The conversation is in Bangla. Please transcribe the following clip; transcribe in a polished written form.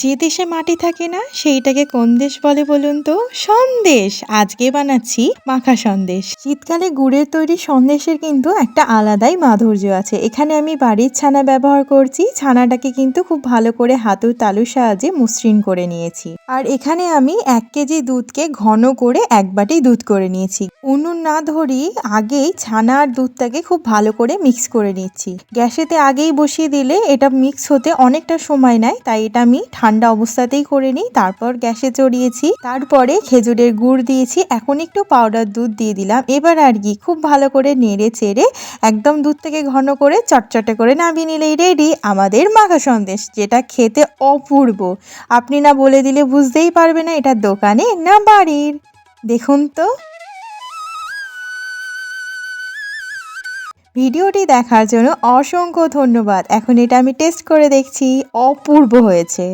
যে দেশে মাটি থাকে না সেইটাকে কোন দেশ বলে বলুন তো? সন্দেশ। আজকে বানাচ্ছি মাখা সন্দেশ। শীতকালে গুড়ের তৈরি সন্দেশের কিন্তু একটা আলাদাই মাধুর্য আছে। এখানে আমি বাড়ির ছানা ব্যবহার করছি। ছানাটাকে কিন্তু খুব ভালো করে হাতুর তালুর সাহায্যে মসৃণ করে নিয়েছি। আর এখানে আমি 1 কেজি দুধকে ঘন করে 1 বাটি দুধ করে নিয়েছি। উনুন না ধরিয়ে আগেই ছানা আর দুধটাকে খুব ভালো করে মিক্স করে নিচ্ছি। গ্যাসেতে আগেই বসিয়ে দিলে এটা মিক্স হতে অনেকটা সময় নেয়, তাই এটা আমি ঠান্ডা অবস্থাতেই করে নিই। তারপর গ্যাসে চড়িয়েছি, তারপরে খেজুরের গুড় দিয়েছি, এখন একটু পাউডার দুধ দিয়ে দিলাম। এবার আর কি খুব ভালো করে নেড়ে চেড়ে একদম দুধ থেকে ঘন করে চটচটে করে নামিয়ে নিলেই রেডি আমাদের মাখা সন্দেশ, যেটা খেতে অপূর্ব। আপনি না বলে দিলে বুঝতেই পারবে না এটা দোকানে না বাড়ির। দেখুন তো। ভিডিওটি দেখার জন্য অসংখ্য ধন্যবাদ। এখন এটা আমি টেস্ট করে দেখছি, অপূর্ব হয়েছে।